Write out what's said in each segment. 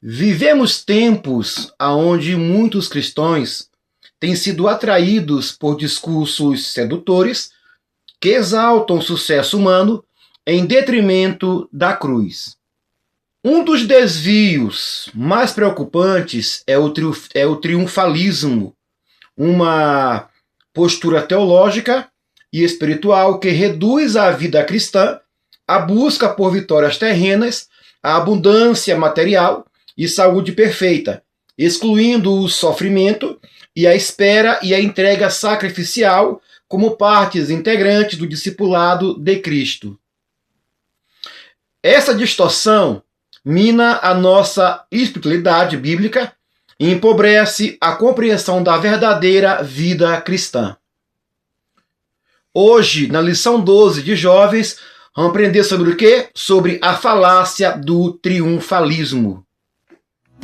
Vivemos tempos onde muitos cristãos têm sido atraídos por discursos sedutores que exaltam o sucesso humano em detrimento da cruz. Um dos desvios mais preocupantes é o triunfalismo, uma postura teológica e espiritual que reduz a vida cristã à busca por vitórias terrenas, à abundância material e saúde perfeita, excluindo o sofrimento e a espera e a entrega sacrificial como partes integrantes do discipulado de Cristo. Essa distorção mina a nossa espiritualidade bíblica e empobrece a compreensão da verdadeira vida cristã. Hoje, na lição 12 de Jovens, vamos aprender sobre o quê? Sobre a falácia do triunfalismo.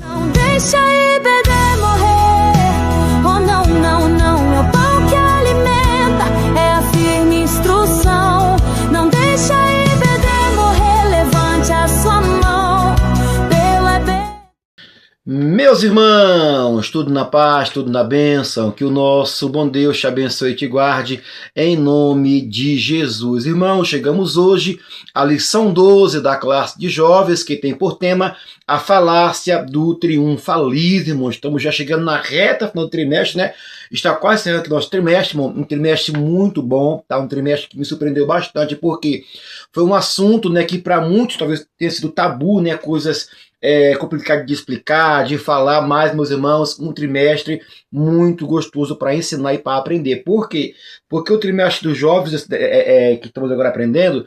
Não deixa IBD morrer. Oh, não, não, não. É o pão que alimenta, é a firme instrução. Não deixa IBD morrer. Levante a sua mão pelo EBD. Meus irmãos, tudo na paz, tudo na bênção, que o nosso bom Deus te abençoe e te guarde, em nome de Jesus. Irmãos, chegamos hoje à lição 12 da classe de jovens, que tem por tema a falácia do triunfalismo. Estamos já chegando na reta final do trimestre, né? Está quase sendo aqui nosso trimestre, um trimestre muito bom, tá? Um trimestre que me surpreendeu bastante, porque foi um assunto, né, que para muitos talvez tenha sido tabu, né? Coisas complicado de explicar, de falar, mas, meus irmãos, um trimestre muito gostoso para ensinar e para aprender. Por quê? Porque o trimestre dos jovens que estamos agora aprendendo,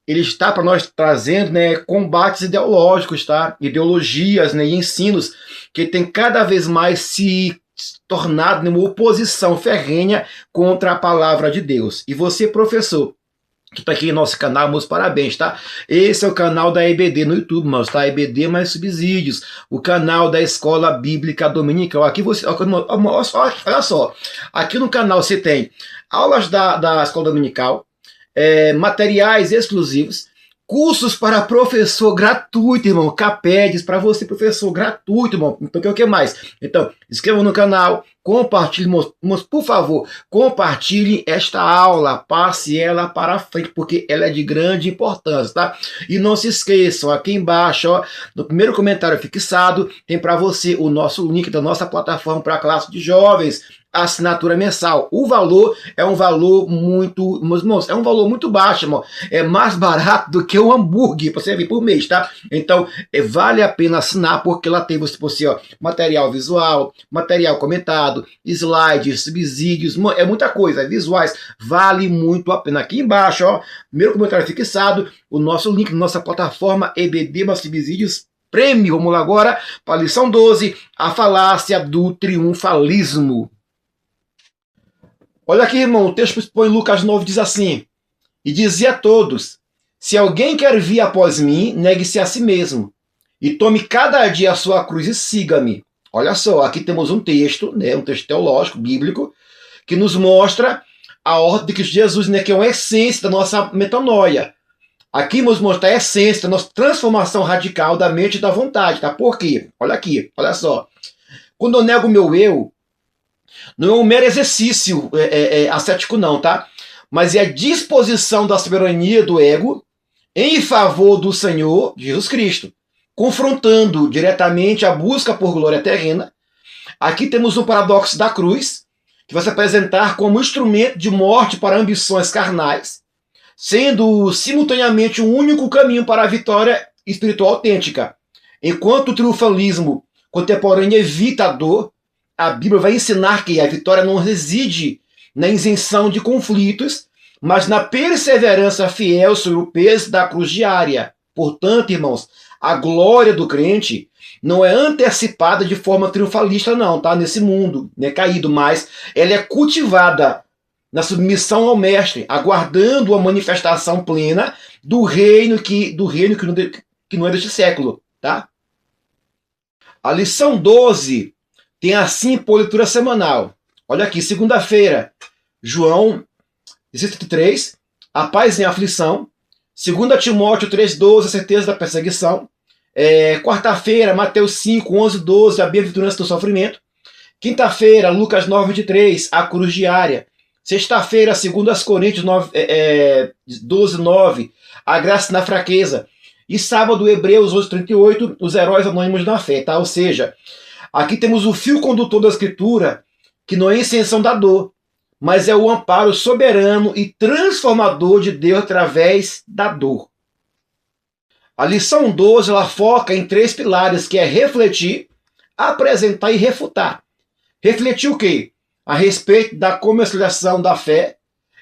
ele está para nós trazendo, né, combates ideológicos, tá? Ideologias, né, e ensinos que tem cada vez mais se tornado uma oposição ferrenha contra a palavra de Deus. E você, professor, que está aqui no nosso canal, meus parabéns, tá? Esse é o canal da EBD no YouTube, mas tá? EBD mais subsídios, o canal da Escola Bíblica Dominical. Aqui você, olha só, aqui no canal você tem aulas da Escola Dominical, materiais exclusivos, cursos para professor gratuito, irmão, CAPEDs para você, professor gratuito, irmão. Então, o que mais? Então, inscreva no canal, compartilhe, por favor, compartilhe esta aula, passe ela para frente, porque ela é de grande importância, tá? E não se esqueçam, aqui embaixo, ó, no primeiro comentário fixado, tem para você o nosso link da nossa plataforma para a classe de jovens, assinatura mensal. O valor é um valor muito, meus irmãos, é um valor muito baixo, irmão. É mais barato do que um hambúrguer para você ver por mês, tá? Então, vale a pena assinar, porque lá tem você, ó, material visual, material comentado, slides, subsídios, é muita coisa, visuais, vale muito a pena. Aqui embaixo, ó, primeiro comentário fixado, o nosso link da nossa plataforma EBD mais subsídios Prêmio. Vamos lá agora para a lição 12, a falácia do triunfalismo. Olha aqui, irmão, o texto expõe Lucas 9, diz assim: e dizia a todos: se alguém quer vir após mim, negue-se a si mesmo, e tome cada dia a sua cruz e siga-me. Olha só, aqui temos um texto, né, um texto teológico, bíblico, que nos mostra a ordem de Cristo Jesus, né, que é uma essência da nossa metanoia. Aqui nos mostra a essência da nossa transformação radical da mente e da vontade, tá? Por quê? Olha aqui, olha só. Quando eu nego o meu eu, não é um mero exercício ascético não, tá? Mas é a disposição da soberania do ego em favor do Senhor Jesus Cristo, confrontando diretamente a busca por glória terrena. Aqui temos um paradoxo da cruz, que vai se apresentar como instrumento de morte para ambições carnais, sendo simultaneamente o único caminho para a vitória espiritual autêntica. Enquanto o triunfalismo contemporâneo evita a dor, a Bíblia vai ensinar que a vitória não reside na isenção de conflitos, mas na perseverança fiel sobre o peso da cruz diária. Portanto, irmãos, a glória do crente não é antecipada de forma triunfalista, não, tá? Nesse mundo, né, caído, mas ela é cultivada na submissão ao Mestre, aguardando a manifestação plena do reino que não é deste século, tá? A lição 12 tem assim por leitura semanal. Olha aqui, segunda-feira, João 16:33, a paz em aflição. 2 Timóteo 3:12, a certeza da perseguição. Quarta-feira, Mateus 5, 11, 12, a bem-aventurança do sofrimento. Quinta-feira, Lucas 9, 23, a cruz diária. Sexta-feira, 2 Coríntios 12, 9, a graça na fraqueza. E sábado, Hebreus 11, 38, os heróis anônimos da fé. Tá? Ou seja, aqui temos o fio condutor da Escritura, que não é a isenção da dor, mas é o amparo soberano e transformador de Deus através da dor. A lição 12 ela foca em 3 pilares, que é refletir, apresentar e refutar. Refletir o quê? A respeito da comercialização da fé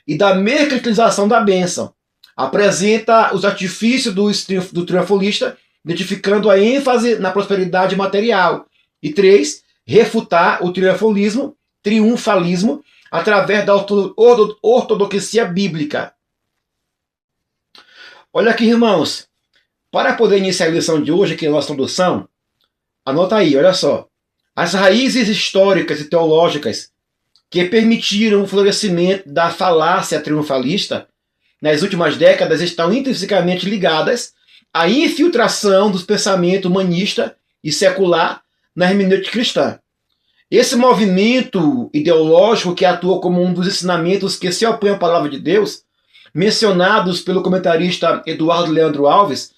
e da mercantilização da bênção. Apresenta os artifícios do triunfolista, identificando a ênfase na prosperidade material. E 3, refutar o triunfalismo, através da ortodoxia bíblica. Olha aqui, irmãos. Para poder iniciar a lição de hoje, aqui na nossa introdução, anota aí, olha só. As raízes históricas e teológicas que permitiram o florescimento da falácia triunfalista nas últimas décadas estão intrinsecamente ligadas à infiltração dos pensamentos humanista e secular na hermenêutica cristã. Esse movimento ideológico que atua como um dos ensinamentos que se opõem à palavra de Deus, mencionados pelo comentarista Eduardo Leandro Alves,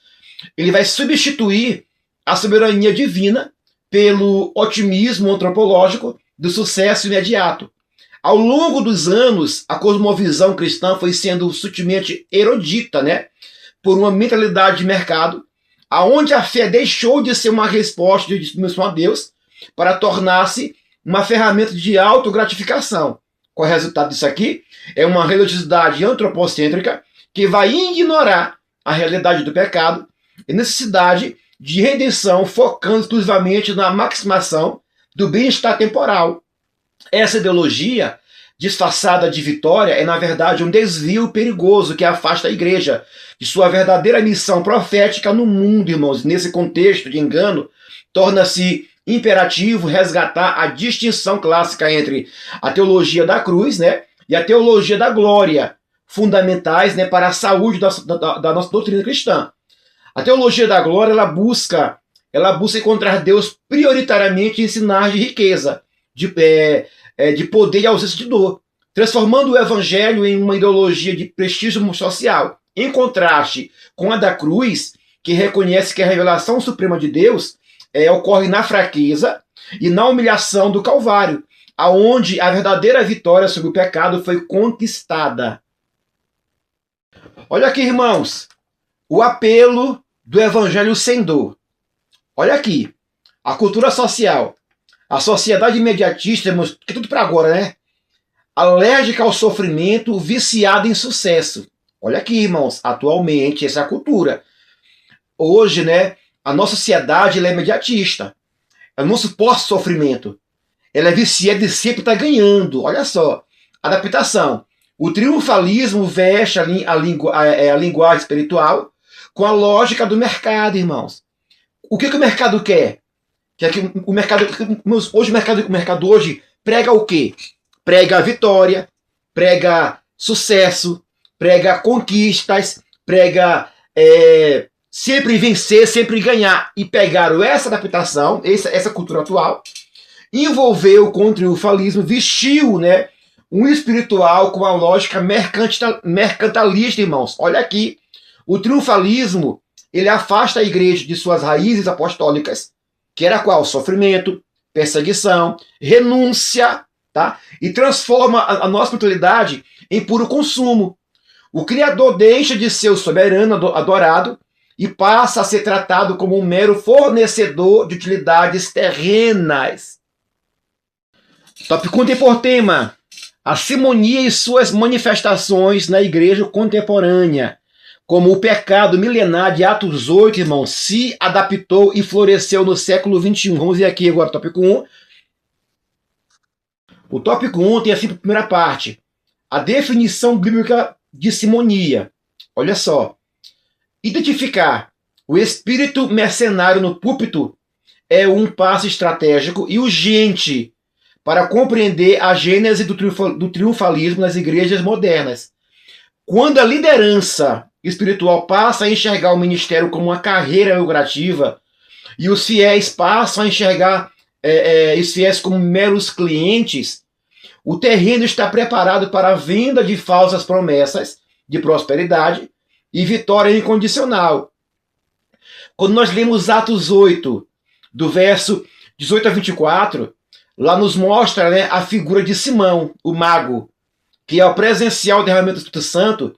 ele vai substituir a soberania divina pelo otimismo antropológico do sucesso imediato. Ao longo dos anos, a cosmovisão cristã foi sendo sutilmente erodita, por uma mentalidade de mercado, aonde a fé deixou de ser uma resposta de submissão a Deus para tornar-se uma ferramenta de autogratificação. Qual é o resultado disso aqui? É uma religiosidade antropocêntrica que vai ignorar a realidade do pecado e necessidade de redenção, focando exclusivamente na maximização do bem-estar temporal. Essa ideologia, disfarçada de vitória, é na verdade um desvio perigoso que afasta a igreja de sua verdadeira missão profética no mundo, irmãos. Nesse contexto de engano, torna-se imperativo resgatar a distinção clássica entre a teologia da cruz, e a teologia da glória, fundamentais, para a saúde da nossa doutrina cristã. A teologia da glória ela busca encontrar Deus prioritariamente em ensinar de riqueza, de poder e ausência de dor, transformando o evangelho em uma ideologia de prestígio social, em contraste com a da cruz, que reconhece que a revelação suprema de Deus ocorre na fraqueza e na humilhação do Calvário, aonde a verdadeira vitória sobre o pecado foi conquistada. Olha aqui, irmãos, o apelo do evangelho sem dor. Olha aqui, a cultura social, a sociedade imediatista, que é tudo para agora, alérgica ao sofrimento, viciada em sucesso. Olha aqui, irmãos, atualmente essa é a cultura. Hoje, a nossa sociedade ela é imediatista. Ela não suporta sofrimento. Ela é viciada e sempre está ganhando. Olha só, adaptação. O triunfalismo veste a linguagem espiritual com a lógica do mercado, irmãos. O que o mercado quer? Hoje o mercado hoje prega o quê? Prega a vitória, prega sucesso, prega conquistas, prega sempre vencer, sempre ganhar. E pegaram essa adaptação, essa cultura atual, envolveu com o triunfalismo, vestiu um espiritual com a lógica mercantilista, irmãos. Olha aqui, o triunfalismo ele afasta a igreja de suas raízes apostólicas, que era qual? Sofrimento, perseguição, renúncia, tá? E transforma a nossa mentalidade em puro consumo. O Criador deixa de ser o soberano adorado e passa a ser tratado como um mero fornecedor de utilidades terrenas. Tópico 1 tem por tema a simonia e suas manifestações na igreja contemporânea, como o pecado milenar de Atos 8, irmãos, se adaptou e floresceu no século XXI. Vamos ver aqui agora o tópico 1. O tópico 1 tem assim a primeira parte, a definição bíblica de simonia. Olha só. Identificar o espírito mercenário no púlpito é um passo estratégico e urgente para compreender a gênese do triunfalismo nas igrejas modernas. Quando a liderança espiritual passa a enxergar o ministério como uma carreira lucrativa e os fiéis passam a enxergar os fiéis como meros clientes, o terreno está preparado para a venda de falsas promessas de prosperidade e vitória incondicional. Quando nós lemos Atos 8, do verso 18 a 24, lá nos mostra, né, a figura de Simão, o mago, que ao presenciar o derramamento do Espírito Santo,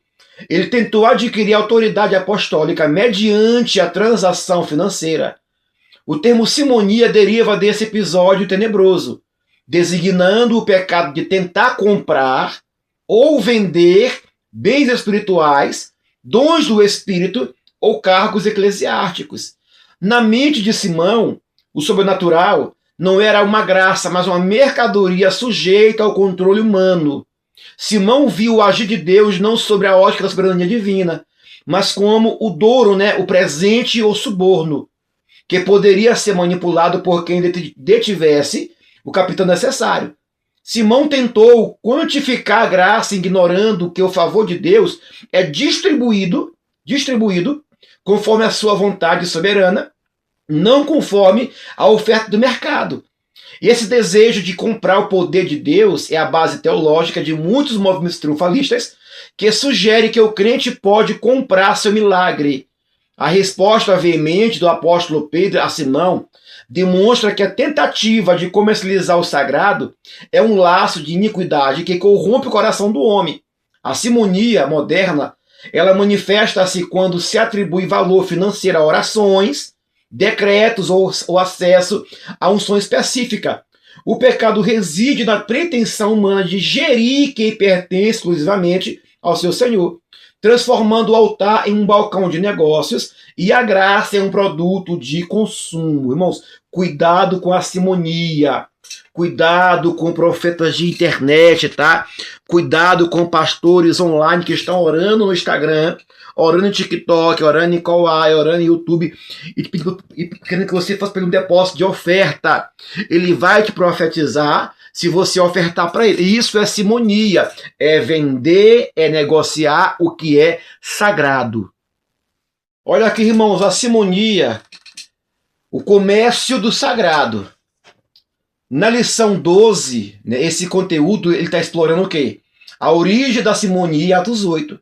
ele tentou adquirir autoridade apostólica mediante a transação financeira. O termo simonia deriva desse episódio tenebroso, designando o pecado de tentar comprar ou vender bens espirituais, dons do Espírito ou cargos eclesiásticos. Na mente de Simão, o sobrenatural não era uma graça, mas uma mercadoria sujeita ao controle humano. Simão viu o agir de Deus não sobre a ótica da soberania divina, mas como o douro, né, o presente ou suborno, que poderia ser manipulado por quem detivesse o capital necessário. Simão tentou quantificar a graça, ignorando que o favor de Deus é distribuído conforme a sua vontade soberana, não conforme a oferta do mercado. E esse desejo de comprar o poder de Deus é a base teológica de muitos movimentos triunfalistas que sugere que o crente pode comprar seu milagre. A resposta veemente do apóstolo Pedro a Simão demonstra que a tentativa de comercializar o sagrado é um laço de iniquidade que corrompe o coração do homem. A simonia moderna, ela manifesta-se quando se atribui valor financeiro a orações, decretos ou acesso a unção específica. O pecado reside na pretensão humana de gerir quem pertence exclusivamente ao seu Senhor, transformando o altar em um balcão de negócios e a graça em um produto de consumo. Irmãos, cuidado com a simonia, cuidado com profetas de internet, tá? Cuidado com pastores online que estão orando no Instagram, orando no TikTok, orando em Kawaii, orando em YouTube, e querendo que você faça um depósito de oferta. Ele vai te profetizar se você ofertar para ele. Isso é simonia, é vender, é negociar o que é sagrado. Olha aqui, irmãos, a simonia, o comércio do sagrado. Na lição 12, né, esse conteúdo ele está explorando o quê? A origem da simonia, Atos 8.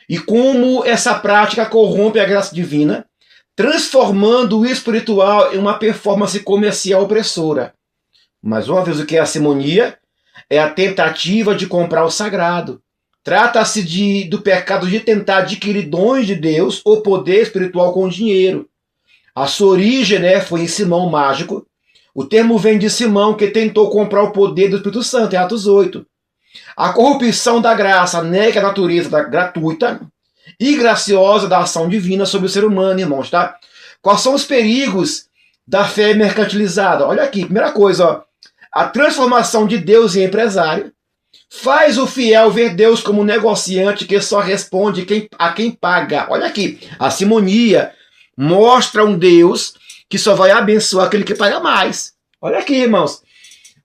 E como essa prática corrompe a graça divina, transformando o espiritual em uma performance comercial opressora. Mais uma vez, o que é a simonia? É a tentativa de comprar o sagrado. Trata-se do pecado de tentar adquirir dons de Deus ou poder espiritual com dinheiro. A sua origem, né, foi em Simão mágico. O termo vem de Simão, que tentou comprar o poder do Espírito Santo, em Atos 8. A corrupção da graça nega a natureza gratuita e graciosa da ação divina sobre o ser humano, irmãos, tá? Quais são os perigos da fé mercantilizada? Olha aqui, primeira coisa, ó. A transformação de Deus em empresário faz o fiel ver Deus como um negociante que só responde a quem paga. Olha aqui, a simonia mostra um Deus que só vai abençoar aquele que paga mais. Olha aqui, irmãos.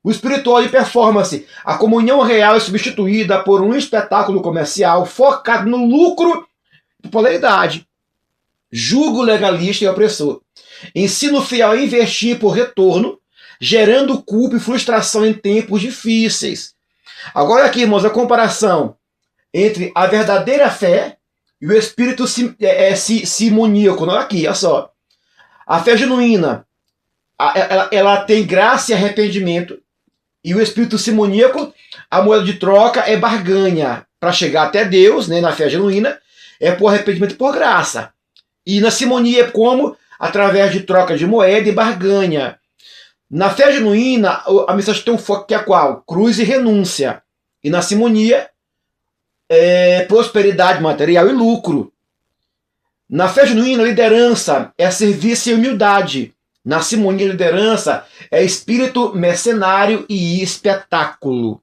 O espiritual de performance. A comunhão real é substituída por um espetáculo comercial focado no lucro e popularidade. Jugo legalista e opressor. Ensino fiel a investir por retorno, gerando culpa e frustração em tempos difíceis. Agora aqui, irmãos, a comparação entre a verdadeira fé e o espírito simoníaco. Olha aqui, olha só. A fé genuína, ela tem graça e arrependimento. E o espírito simoníaco, a moeda de troca é barganha. Para chegar até Deus, né, na fé genuína, é por arrependimento e por graça. E na simonia é como? Através de troca de moeda e barganha. Na fé genuína, a mensagem tem um foco que é qual? Cruz e renúncia. E na simonia, é prosperidade material e lucro. Na fé genuína, liderança é serviço e humildade. Na simonia, liderança é espírito mercenário e espetáculo.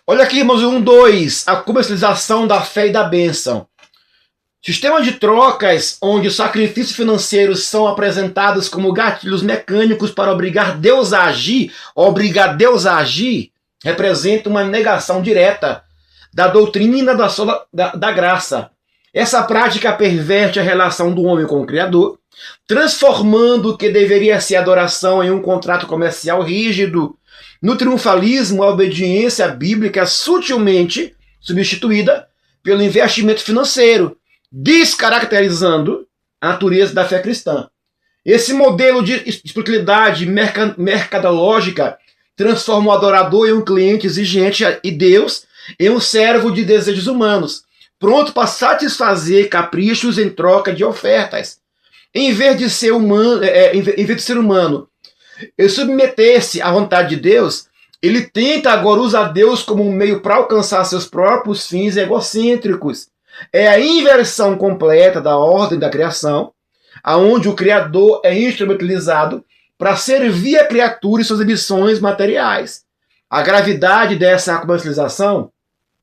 Olha aqui, irmãos, 1.2, a comercialização da fé e da bênção. Sistema de trocas onde os sacrifícios financeiros são apresentados como gatilhos mecânicos para obrigar Deus a agir, representa uma negação direta da doutrina da graça Essa prática perverte a relação do homem com o Criador, transformando o que deveria ser adoração em um contrato comercial rígido. No triunfalismo, a obediência bíblica é sutilmente substituída pelo investimento financeiro, descaracterizando a natureza da fé cristã. Esse modelo de espiritualidade mercadológica transforma o adorador em um cliente exigente e Deus em um servo de desejos humanos, pronto para satisfazer caprichos em troca de ofertas. Em vez de ser humano, ele submeter-se à vontade de Deus, ele tenta agora usar Deus como um meio para alcançar seus próprios fins egocêntricos. É a inversão completa da ordem da criação, aonde o Criador é instrumentalizado para servir a criatura e suas ambições materiais. A gravidade dessa comercialização,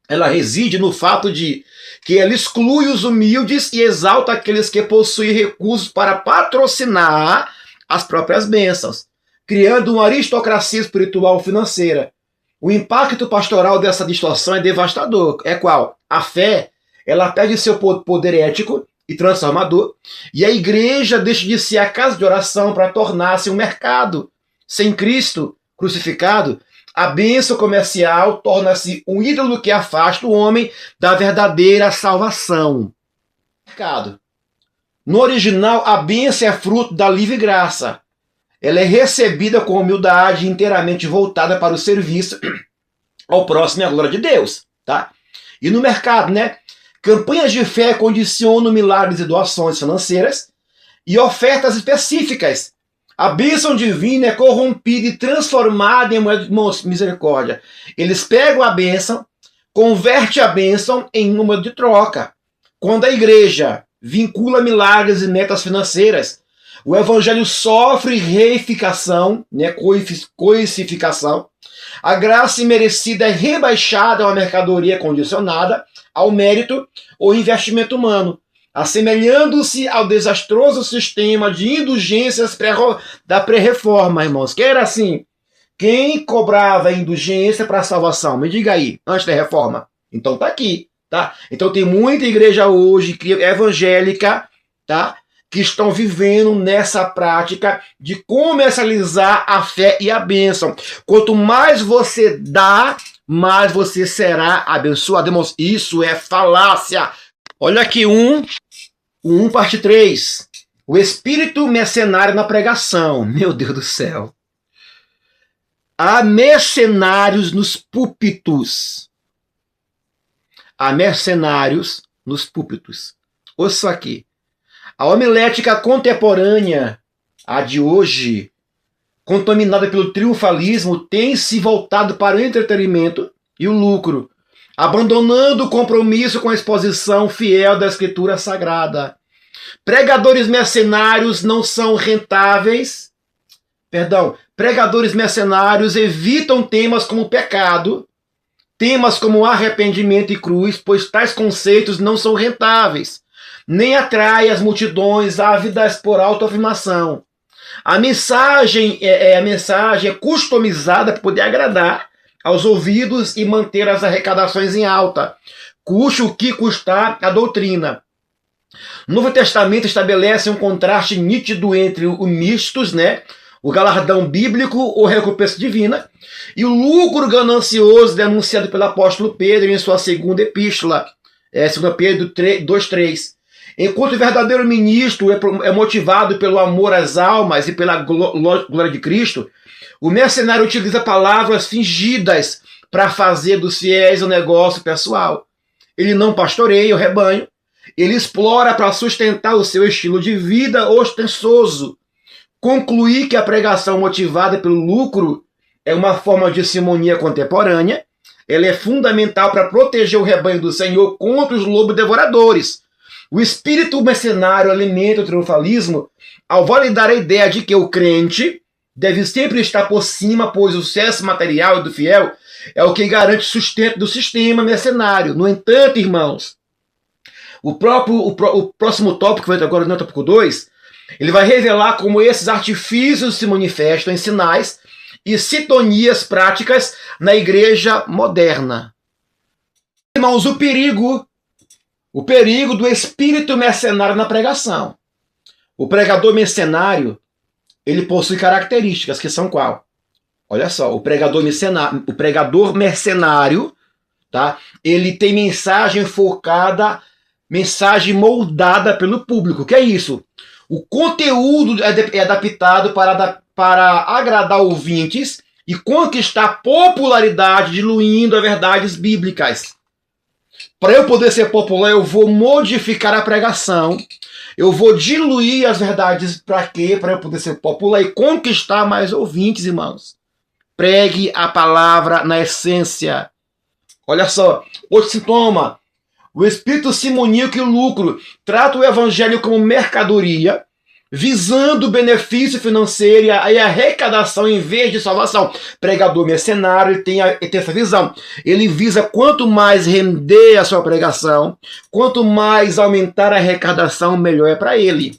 ela reside no fato de que ela exclui os humildes e exalta aqueles que possuem recursos para patrocinar as próprias bênçãos, criando uma aristocracia espiritual financeira. O impacto pastoral dessa distorção é devastador. É qual? A fé, ela perde seu poder ético e transformador, e a igreja deixa de ser a casa de oração para tornar-se um mercado. Sem Cristo crucificado, a bênção comercial torna-se um ídolo que afasta o homem da verdadeira salvação. No original, a bênção é fruto da livre graça. Ela é recebida com humildade, inteiramente voltada para o serviço ao próximo e à glória de Deus. Tá? E no mercado, campanhas de fé condicionam milagres e doações financeiras e ofertas específicas. A bênção divina é corrompida e transformada em uma misericórdia. Eles pegam a bênção, convertem a bênção em uma de troca. Quando a igreja vincula milagres e metas financeiras, o evangelho sofre reificação, coisificação. A graça imerecida é rebaixada a uma mercadoria condicionada ao mérito ou investimento humano, assemelhando-se ao desastroso sistema de indulgências da pré-reforma, irmãos. Que era assim, quem cobrava indulgência para a salvação? Me diga aí, antes da reforma. Então tá aqui, tá? Então tem muita igreja hoje evangélica, tá? Que estão vivendo nessa prática de comercializar a fé e a bênção. Quanto mais você dá, mais você será abençoado. Irmãos, isso é falácia. Olha aqui, 1 parte 3. O espírito mercenário na pregação. Meu Deus do céu. Há mercenários nos púlpitos. Há mercenários nos púlpitos. Ouça aqui. A homilética contemporânea, a de hoje, contaminada pelo triunfalismo, tem se voltado para o entretenimento e o lucro, abandonando o compromisso com a exposição fiel da Escritura Sagrada. Pregadores mercenários não são rentáveis. Pregadores mercenários evitam temas como pecado, temas como arrependimento e cruz, pois tais conceitos não são rentáveis, nem atrai as multidões ávidas por autoafirmação. A mensagem é customizada para poder agradar aos ouvidos e manter as arrecadações em alta, custe o que custar a doutrina. O Novo Testamento estabelece um contraste nítido entre os mistos, o galardão bíblico ou recompensa divina, e o lucro ganancioso denunciado pelo apóstolo Pedro em sua segunda epístola, 2 Pedro 2,3. Enquanto o verdadeiro ministro é motivado pelo amor às almas e pela glória de Cristo, o mercenário utiliza palavras fingidas para fazer dos fiéis um negócio pessoal. Ele não pastoreia o rebanho, ele explora para sustentar o seu estilo de vida ostensoso. Concluir que a pregação motivada pelo lucro é uma forma de simonia contemporânea, ela é fundamental para proteger o rebanho do Senhor contra os lobos devoradores. O espírito mercenário alimenta o triunfalismo ao validar a ideia de que o crente deve sempre estar por cima, pois o sucesso material do fiel é o que garante o sustento do sistema mercenário. No entanto, irmãos, o próximo tópico, que vai agora no tópico 2, ele vai revelar como esses artifícios se manifestam em sinais e sintonias práticas na igreja moderna. Irmãos, o O perigo do espírito mercenário na pregação. O pregador mercenário, ele possui características que são qual? Olha só, o pregador mercenário, tá? Ele tem mensagem focada, mensagem moldada pelo público. O que é isso? O conteúdo é adaptado para agradar ouvintes e conquistar popularidade, diluindo as verdades bíblicas. Para eu poder ser popular, eu vou modificar a pregação, eu vou diluir as verdades. Para quê? Para eu poder ser popular e conquistar mais ouvintes, irmãos. Pregue a palavra na essência. Olha só, outro sintoma. O espírito simoníaco e o lucro trata o evangelho como mercadoria, visando benefício financeiro e a arrecadação em vez de salvação. Pregador mercenário, ele tem essa visão. Ele visa quanto mais render a sua pregação, quanto mais aumentar a arrecadação, melhor é para ele.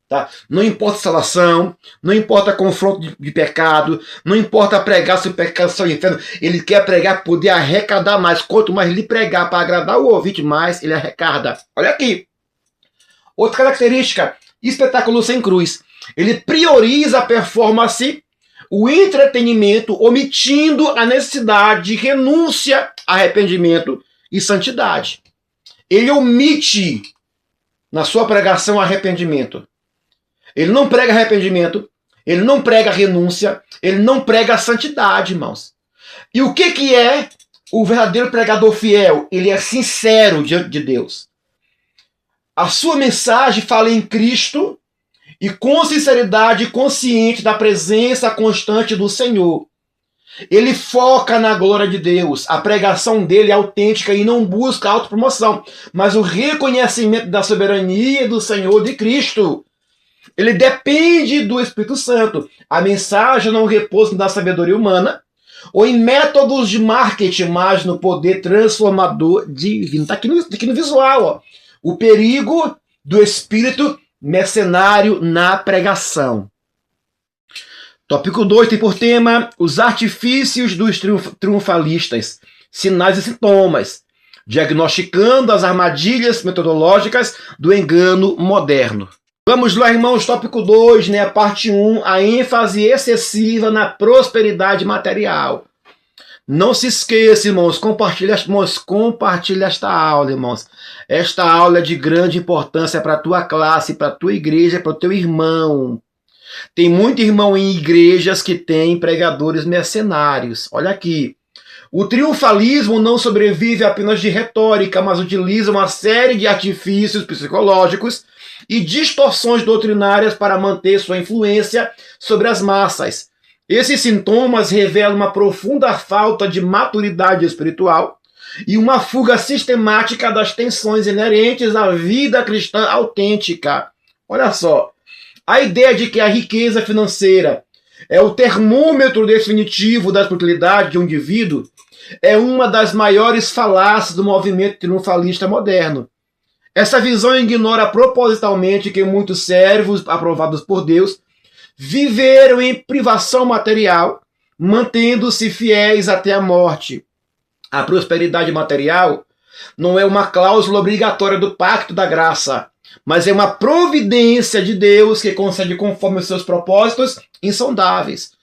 Tá? Não importa salvação, não importa confronto de pecado, não importa pregar se o pecado só o inferno. Ele quer pregar, poder arrecadar mais. Quanto mais ele pregar para agradar o ouvinte, mais ele arrecada. Olha aqui. Outra característica, espetáculo sem cruz. Ele prioriza a performance, o entretenimento, omitindo a necessidade de renúncia, arrependimento e santidade. Ele omite na sua pregação arrependimento. Ele não prega arrependimento, ele não prega renúncia, ele não prega santidade, irmãos. E o que é o verdadeiro pregador fiel? Ele é sincero diante de Deus. A sua mensagem fala em Cristo e com sinceridade consciente da presença constante do Senhor. Ele foca na glória de Deus. A pregação dele é autêntica e não busca autopromoção, mas o reconhecimento da soberania do Senhor de Cristo. Ele depende do Espírito Santo. A mensagem não repousa na sabedoria humana ou em métodos de marketing, mas no poder transformador divino. Está aqui no visual, ó. O perigo do espírito mercenário na pregação. Tópico 2 tem por tema os artifícios dos triunfalistas, sinais e sintomas, diagnosticando as armadilhas metodológicas do engano moderno. Vamos lá, irmãos, tópico 2, né, parte 1, a ênfase excessiva na prosperidade material. Não se esqueça, irmãos, compartilhe esta aula, irmãos. Esta aula é de grande importância para a tua classe, para a tua igreja, para o teu irmão. Tem muito irmão em igrejas que tem pregadores mercenários. Olha aqui. O triunfalismo não sobrevive apenas de retórica, mas utiliza uma série de artifícios psicológicos e distorções doutrinárias para manter sua influência sobre as massas. Esses sintomas revelam uma profunda falta de maturidade espiritual e uma fuga sistemática das tensões inerentes à vida cristã autêntica. Olha só, a ideia de que a riqueza financeira é o termômetro definitivo da espiritualidade de um indivíduo é uma das maiores falácias do movimento triunfalista moderno. Essa visão ignora propositalmente que muitos servos aprovados por Deus viveram em privação material, mantendo-se fiéis até a morte. A prosperidade material não é uma cláusula obrigatória do pacto da graça, mas é uma providência de Deus que concede conforme os seus propósitos insondáveis.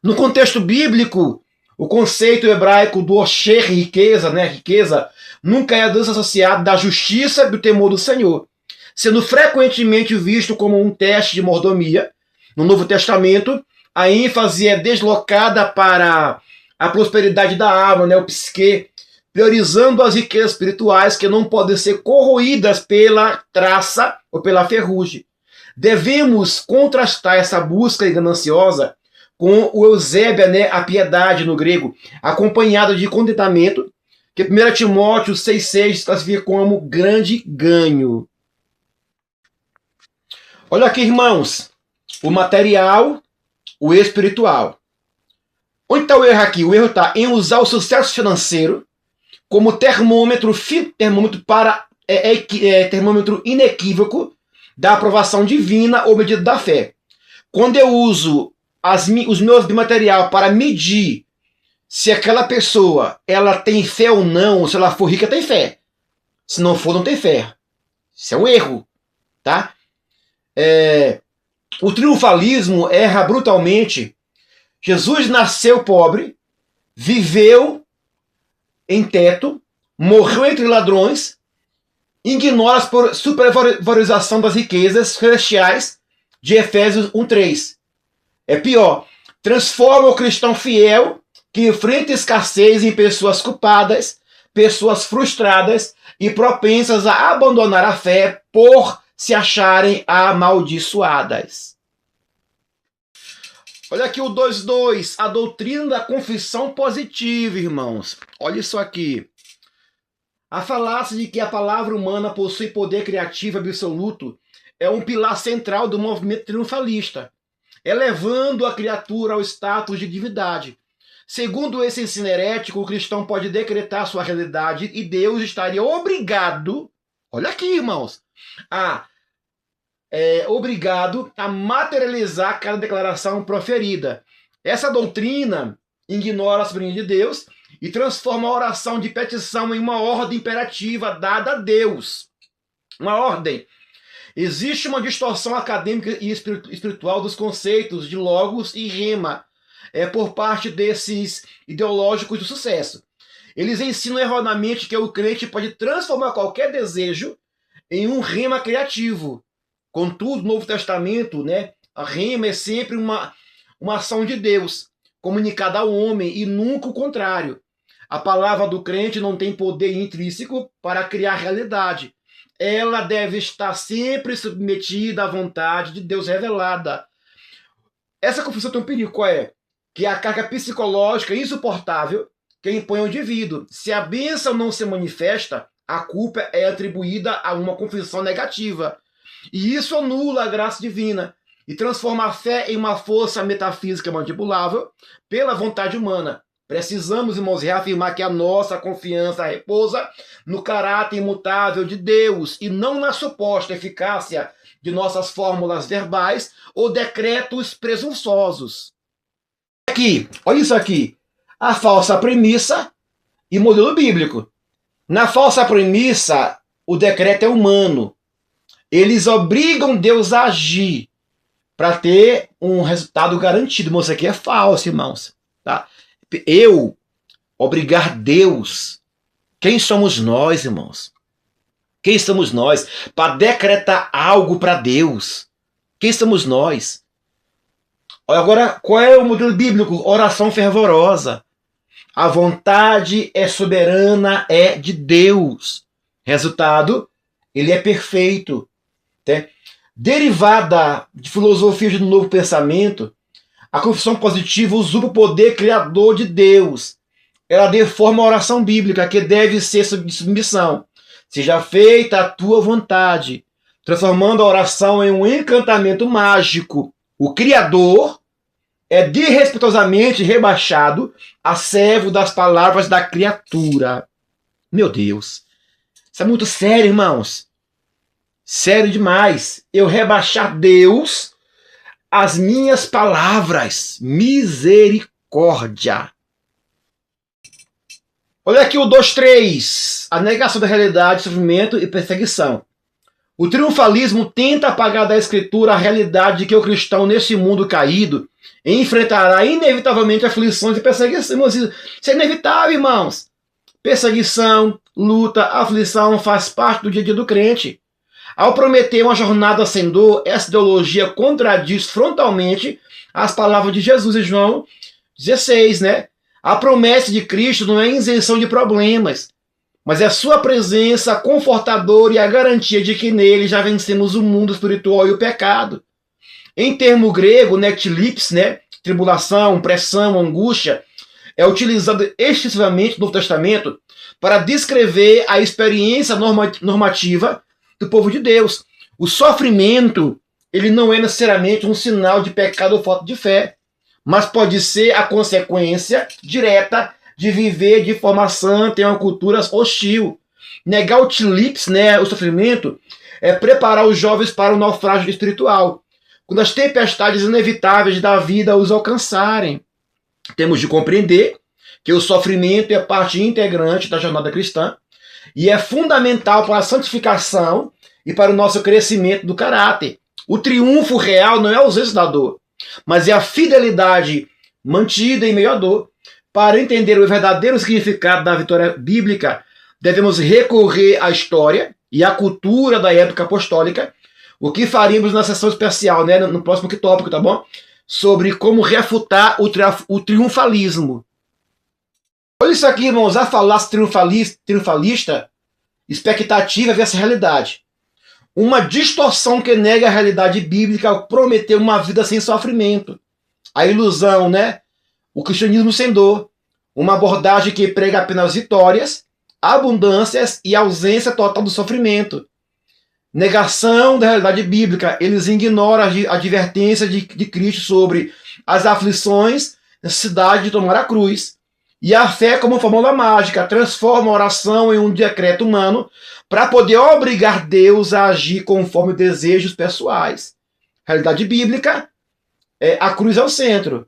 No contexto bíblico, o conceito hebraico do osher, riqueza, riqueza, nunca é desassociado da justiça e do temor do Senhor, sendo frequentemente visto como um teste de mordomia. No Novo Testamento, a ênfase é deslocada para a prosperidade da alma, o psique, priorizando as riquezas espirituais que não podem ser corroídas pela traça ou pela ferrugem. Devemos contrastar essa busca gananciosa com o eusébia, a piedade no grego, acompanhada de contentamento, que 1 Timóteo 6,6 classifica como grande ganho. Olha aqui, irmãos, o material, o espiritual. Onde está o erro aqui? O erro está em usar o sucesso financeiro como termômetro inequívoco da aprovação divina ou medida da fé. Quando eu uso os meus de material para medir se aquela pessoa ela tem fé ou não, se ela for rica tem fé, se não for não tem fé. Isso é um erro, tá? O triunfalismo erra brutalmente. Jesus nasceu pobre, viveu em teto, morreu entre ladrões, ignora a supervalorização das riquezas celestiais de Efésios 1:3. É pior, transforma o cristão fiel que enfrenta escassez em pessoas culpadas, pessoas frustradas e propensas a abandonar a fé por se acharem amaldiçoadas. Olha aqui o 2.2, a doutrina da confissão positiva, irmãos. Olha isso aqui. A falácia de que a palavra humana possui poder criativo absoluto é um pilar central do movimento triunfalista, elevando a criatura ao status de divindade. Segundo esse ensino herético, o cristão pode decretar sua realidade e Deus estaria obrigado, olha aqui, irmãos, obrigado a materializar cada declaração proferida. Essa doutrina ignora a soberania de Deus e transforma a oração de petição em uma ordem imperativa dada a Deus. Uma ordem. Existe uma distorção acadêmica e espiritual dos conceitos de logos e rema por parte desses ideológicos do sucesso. Eles ensinam erroneamente que o crente pode transformar qualquer desejo em um rema criativo. Contudo, no Novo Testamento, a rema é sempre uma ação de Deus, comunicada ao homem, e nunca o contrário. A palavra do crente não tem poder intrínseco para criar realidade. Ela deve estar sempre submetida à vontade de Deus revelada. Essa confissão tem um perigo, qual é? Que a carga psicológica insuportável que impõe ao indivíduo. Se a bênção não se manifesta, a culpa é atribuída a uma confissão negativa. E isso anula a graça divina e transforma a fé em uma força metafísica manipulável pela vontade humana. Precisamos, irmãos, reafirmar que a nossa confiança repousa no caráter imutável de Deus e não na suposta eficácia de nossas fórmulas verbais ou decretos presunçosos. Aqui, olha isso aqui. A falsa premissa e modelo bíblico. Na falsa premissa, o decreto é humano. Eles obrigam Deus a agir para ter um resultado garantido. Irmãos, isso aqui é falso, irmãos. Tá? Eu obrigar Deus. Quem somos nós, irmãos? Quem somos nós para decretar algo para Deus? Quem somos nós? Agora, qual é o modelo bíblico? Oração fervorosa. A vontade é soberana, é de Deus. Resultado, ele é perfeito. Derivada de filosofias do novo pensamento, a confissão positiva usurpa o poder criador de Deus. Ela deforma a oração bíblica, que deve ser de submissão. Seja feita a tua vontade, transformando a oração em um encantamento mágico. O Criador é desrespeitosamente rebaixado a servo das palavras da criatura. Meu Deus, isso é muito sério, irmãos. Sério demais. Eu rebaixar Deus às minhas palavras. Misericórdia. Olha aqui o 2.3. A negação da realidade, sofrimento e perseguição. O triunfalismo tenta apagar da Escritura a realidade de que o cristão nesse mundo caído enfrentará inevitavelmente aflições e perseguição. Isso é inevitável, irmãos. Perseguição, luta, aflição faz parte do dia a dia do crente. Ao prometer uma jornada sem dor, essa ideologia contradiz frontalmente as palavras de Jesus em João 16, A promessa de Cristo não é isenção de problemas, mas é sua presença confortadora e a garantia de que nele já vencemos o mundo espiritual e o pecado. Em termo grego, nectilips, tribulação, pressão, angústia, é utilizado excessivamente no Novo Testamento para descrever a experiência normativa do povo de Deus. O sofrimento, ele não é necessariamente um sinal de pecado ou falta de fé, mas pode ser a consequência direta de viver de forma santa em uma cultura hostil. Negar o tilips, o sofrimento, é preparar os jovens para o naufrágio espiritual, quando as tempestades inevitáveis da vida os alcançarem. Temos de compreender que o sofrimento é parte integrante da jornada cristã e é fundamental para a santificação e para o nosso crescimento do caráter. O triunfo real não é a ausência da dor, mas é a fidelidade mantida em meio à dor. Para entender o verdadeiro significado da vitória bíblica, devemos recorrer à história e à cultura da época apostólica, o que faríamos na sessão especial, né, no próximo tópico, tá bom? Sobre como refutar o triunfalismo. Olha isso aqui, irmãos, a falácia triunfalista, expectativa versus realidade. Uma distorção que nega a realidade bíblica ao prometer uma vida sem sofrimento. A ilusão, né? O cristianismo sem dor. Uma abordagem que prega apenas vitórias, abundâncias e ausência total do sofrimento. Negação da realidade bíblica. Eles ignoram a advertência de Cristo sobre as aflições, necessidade de tomar a cruz. E a fé, como fórmula mágica, transforma a oração em um decreto humano para poder obrigar Deus a agir conforme desejos pessoais. Realidade bíblica, a cruz é o centro.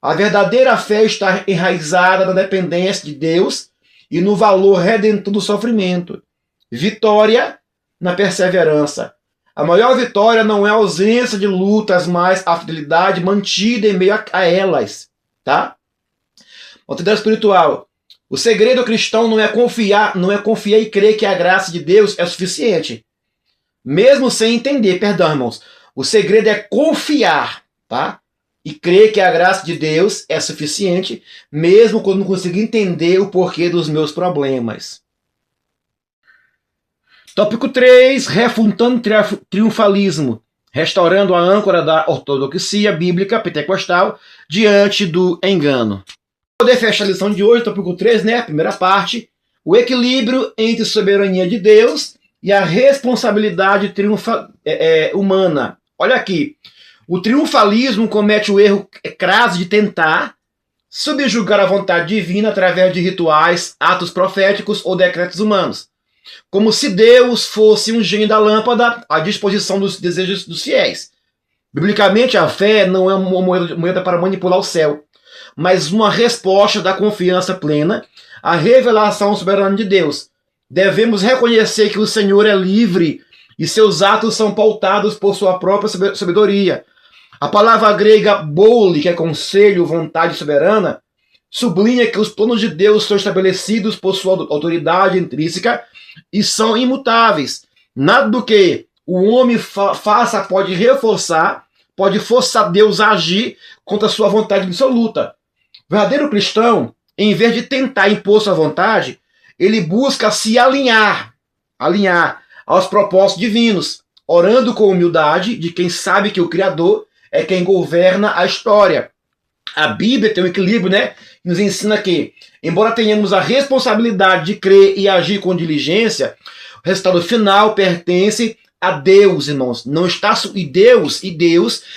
A verdadeira fé está enraizada na dependência de Deus e no valor redentor do sofrimento. Vitória na perseverança. A maior vitória não é a ausência de lutas, mas a fidelidade mantida em meio a elas. Tá? Autoridade espiritual. O segredo cristão não é confiar e crer que a graça de Deus é suficiente. Mesmo sem entender, perdão, irmãos. O segredo é confiar, tá? E crer que a graça de Deus é suficiente, mesmo quando não consigo entender o porquê dos meus problemas. Tópico 3, refutando triunfalismo, restaurando a âncora da ortodoxia bíblica pentecostal diante do engano. Para poder fechar a lição de hoje, tópico 3, né, a primeira parte, o equilíbrio entre a soberania de Deus e a responsabilidade humana. Olha aqui, o triunfalismo comete o erro crasso de tentar subjugar a vontade divina através de rituais, atos proféticos ou decretos humanos, como se Deus fosse um gênio da lâmpada à disposição dos desejos dos fiéis. Biblicamente, a fé não é uma moeda para manipular o céu, mas uma resposta da confiança plena à revelação soberana de Deus. Devemos reconhecer que o Senhor é livre e seus atos são pautados por sua própria sabedoria. A palavra grega boule, que é conselho, vontade soberana, sublinha que os planos de Deus são estabelecidos por sua autoridade intrínseca e são imutáveis. Nada do que o homem faça pode forçar Deus a agir contra a sua vontade absoluta. O verdadeiro cristão, em vez de tentar impor sua vontade, ele busca se alinhar aos propósitos divinos, orando com humildade de quem sabe que o Criador é quem governa a história. A Bíblia tem um equilíbrio, né? Que nos ensina que, embora tenhamos a responsabilidade de crer e agir com diligência, o resultado final pertence a Deus, irmãos. Deus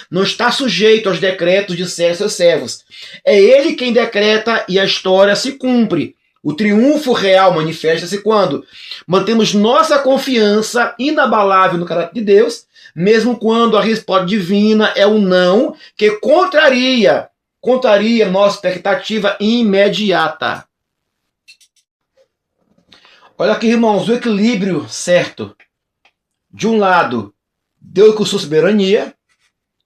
não está sujeito aos decretos de seus servos. É Ele quem decreta e a história se cumpre. O triunfo real manifesta-se quando mantemos nossa confiança inabalável no caráter de Deus, mesmo quando a resposta divina é o não, que contraria nossa expectativa imediata. Olha aqui, irmãos, o equilíbrio certo. De um lado, Deus com sua soberania,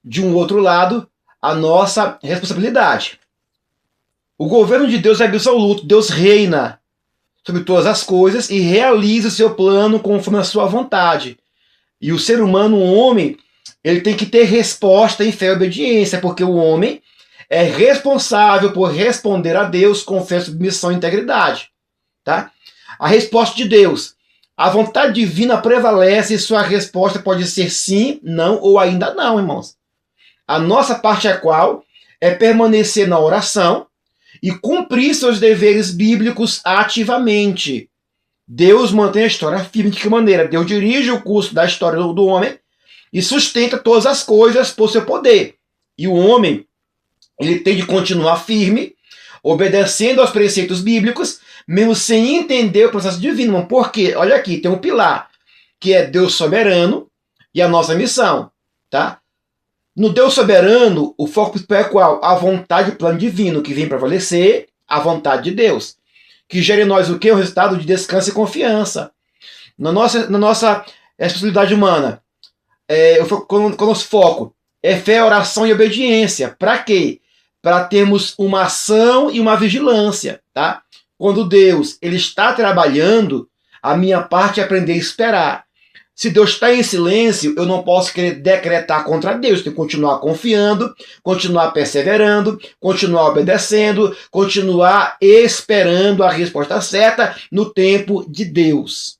de um outro lado, a nossa responsabilidade. O governo de Deus é absoluto, Deus reina sobre todas as coisas e realiza o seu plano conforme a sua vontade. E o ser humano, o homem, ele tem que ter resposta em fé e obediência, porque o homem é responsável por responder a Deus com fé, submissão e integridade. Tá? A resposta de Deus. A vontade divina prevalece e sua resposta pode ser sim, não ou ainda não, irmãos. A nossa parte é qual? É permanecer na oração e cumprir seus deveres bíblicos ativamente. Deus mantém a história firme. De que maneira? Deus dirige o curso da história do homem e sustenta todas as coisas por seu poder. E o homem, ele tem de continuar firme, obedecendo aos preceitos bíblicos, mesmo sem entender o processo divino. Por quê? Olha aqui, tem um pilar, que é Deus soberano e a nossa missão. Tá? No Deus soberano, o foco principal é qual? A vontade e o plano divino, que vem prevalecer a vontade de Deus, que gera em nós o quê? O resultado de descanso e confiança. Na nossa é a responsabilidade humana. Quando o nosso foco é fé, oração e obediência. Para quê? Para termos uma ação e uma vigilância, tá? Quando Deus ele está trabalhando, a minha parte é aprender a esperar. Se Deus está em silêncio, eu não posso querer decretar contra Deus. Tenho que continuar confiando, continuar perseverando, continuar obedecendo, continuar esperando a resposta certa no tempo de Deus.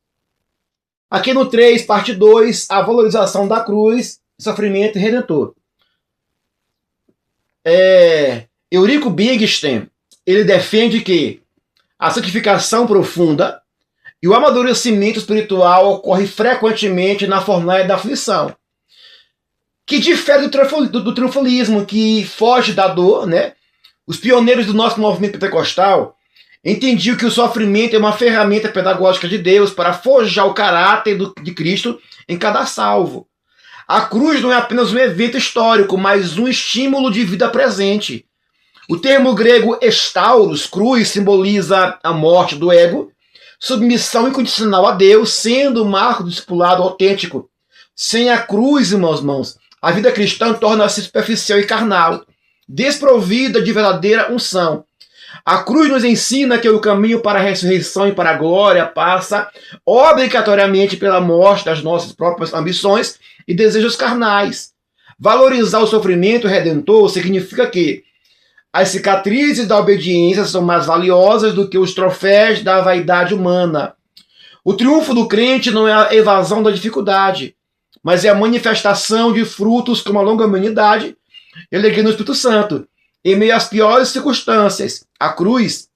Aqui no 3, parte 2, a valorização da cruz, sofrimento e redentor. Eurico Bigsten, ele defende que a santificação profunda e o amadurecimento espiritual ocorre frequentemente na fornalha da aflição, que difere do triunfalismo, que foge da dor, né? Os pioneiros do nosso movimento pentecostal entendiam que o sofrimento é uma ferramenta pedagógica de Deus para forjar o caráter de Cristo em cada salvo. A cruz não é apenas um evento histórico, mas um estímulo de vida presente. O termo grego estauros, cruz, simboliza a morte do ego, submissão incondicional a Deus, sendo o marco do discipulado autêntico. Sem a cruz, irmãos, a vida cristã torna-se superficial e carnal, desprovida de verdadeira unção. A cruz nos ensina que o caminho para a ressurreição e para a glória passa obrigatoriamente pela morte das nossas próprias ambições e desejos carnais. Valorizar o sofrimento redentor significa que as cicatrizes da obediência são mais valiosas do que os troféus da vaidade humana. O triunfo do crente não é a evasão da dificuldade, mas é a manifestação de frutos como a longanimidade e alegria no Espírito Santo, em meio às piores circunstâncias. A cruz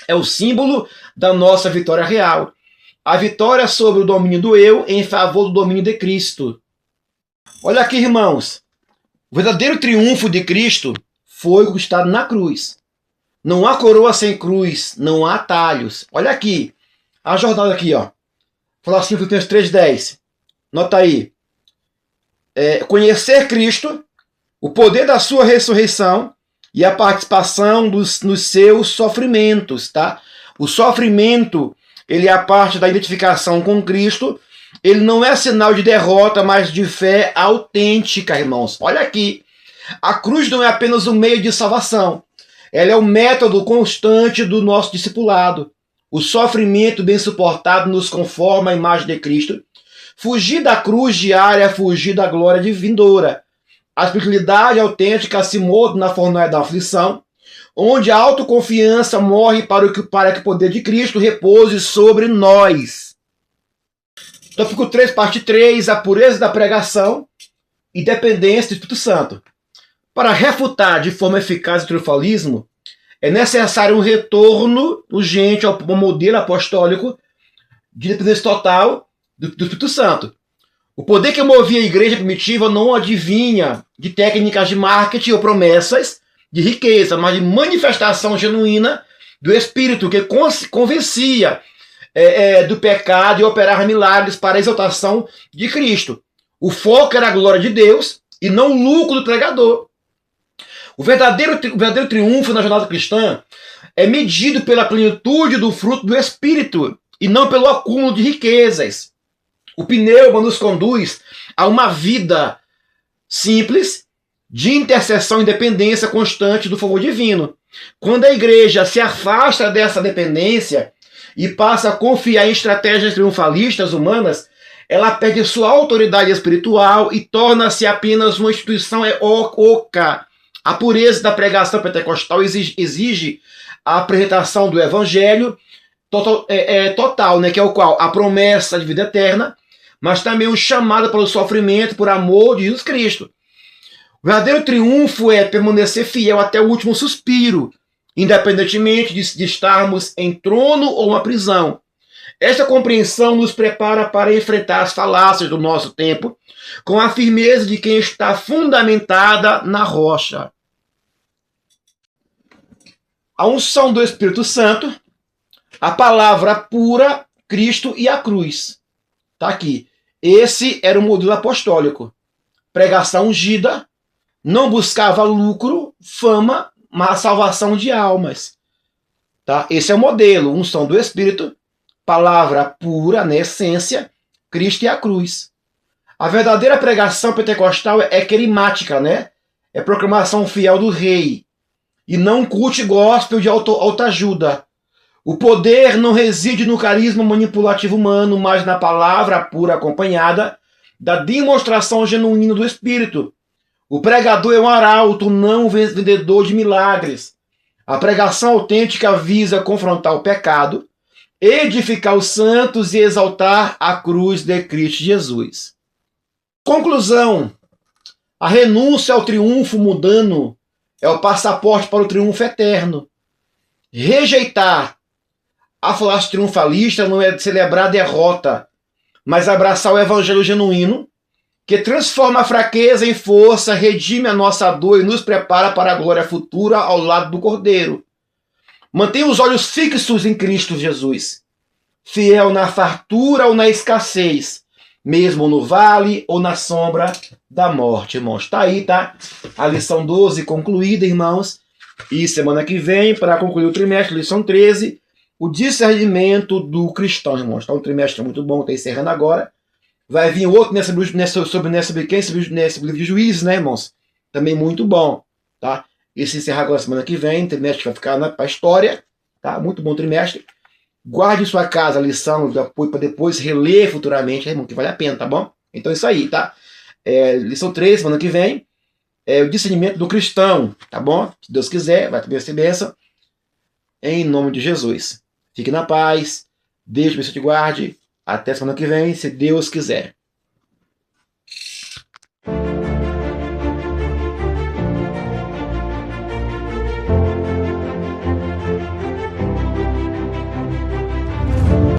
é o símbolo da nossa vitória real. A vitória sobre o domínio do eu em favor do domínio de Cristo. Olha aqui, irmãos. O verdadeiro triunfo de Cristo foi conquistado na cruz. Não há coroa sem cruz, não há atalhos. Olha aqui, a jornada aqui, ó. Fala assim, Filipenses 3:10. Nota aí. Conhecer Cristo, o poder da sua ressurreição e a participação nos seus sofrimentos, tá? O sofrimento, ele é a parte da identificação com Cristo. Ele não é sinal de derrota, mas de fé autêntica, irmãos. Olha aqui. A cruz não é apenas um meio de salvação. Ela é o método constante do nosso discipulado. O sofrimento bem suportado nos conforma à imagem de Cristo. Fugir da cruz diária é fugir da glória vindoura. A espiritualidade autêntica se molda na fornalha da aflição, onde a autoconfiança morre para que o poder de Cristo repouse sobre nós. Tópico 3, parte 3, a pureza da pregação e dependência do Espírito Santo. Para refutar de forma eficaz o triunfalismo, é necessário um retorno urgente ao modelo apostólico de dependência total do Espírito Santo. O poder que movia a igreja primitiva não adivinha de técnicas de marketing ou promessas de riqueza, mas de manifestação genuína do Espírito, que convencia do pecado e operar milagres para a exaltação de Cristo. O foco era a glória de Deus e não o lucro do pregador. O verdadeiro triunfo na jornada cristã é medido pela plenitude do fruto do Espírito e não pelo acúmulo de riquezas. O pneuma nos conduz a uma vida simples, de intercessão e dependência constante do favor divino. Quando a igreja se afasta dessa dependência e passa a confiar em estratégias triunfalistas humanas, ela perde sua autoridade espiritual e torna-se apenas uma instituição oca. A pureza da pregação pentecostal exige a apresentação do evangelho total, né, que é o qual? A promessa de vida eterna, mas também o chamado para o sofrimento por amor de Jesus Cristo. O verdadeiro triunfo é permanecer fiel até o último suspiro, independentemente de estarmos em trono ou uma prisão. Esta compreensão nos prepara para enfrentar as falácias do nosso tempo com a firmeza de quem está fundamentada na rocha. A unção do Espírito Santo, a palavra pura, Cristo e a cruz. Está aqui. Esse era o modelo apostólico. Pregação ungida, não buscava lucro, fama, mas salvação de almas. Tá? Esse é o modelo. Unção do Espírito, palavra pura, na essência, Cristo e a cruz. A verdadeira pregação pentecostal é querimática, né? É proclamação fiel do rei. E não culto gospel de autoajuda. O poder não reside no carisma manipulativo humano, mas na palavra pura acompanhada da demonstração genuína do Espírito. O pregador é um arauto, não um vendedor de milagres. A pregação autêntica visa confrontar o pecado, edificar os santos e exaltar a cruz de Cristo Jesus. Conclusão. A renúncia ao triunfo mundano é o passaporte para o triunfo eterno. Rejeitar a falácia triunfalista não é celebrar a derrota, mas abraçar o evangelho genuíno, que transforma a fraqueza em força, redime a nossa dor e nos prepara para a glória futura ao lado do Cordeiro. Mantenha os olhos fixos em Cristo Jesus, fiel na fartura ou na escassez, mesmo no vale ou na sombra da morte, irmãos. Está aí, tá? A lição 12 concluída, irmãos. E semana que vem, para concluir o trimestre, lição 13, o discernimento do cristão, irmãos. Está um trimestre muito bom, está encerrando agora. Vai vir outro sobre quem? Nesse livro de Juízes, né, irmãos? Também muito bom, tá? Esse encerrar agora semana que vem, trimestre vai ficar para a história, tá? Muito bom trimestre. Guarde em sua casa a lição de apoio para depois reler futuramente, irmão, que vale a pena, tá bom? Então é isso aí, tá? Lição 3, semana que vem, o discernimento do cristão, tá bom? Se Deus quiser, vai ter essa bênção. Em nome de Jesus. Fique na paz. Deus te guarde. Até semana que vem, se Deus quiser.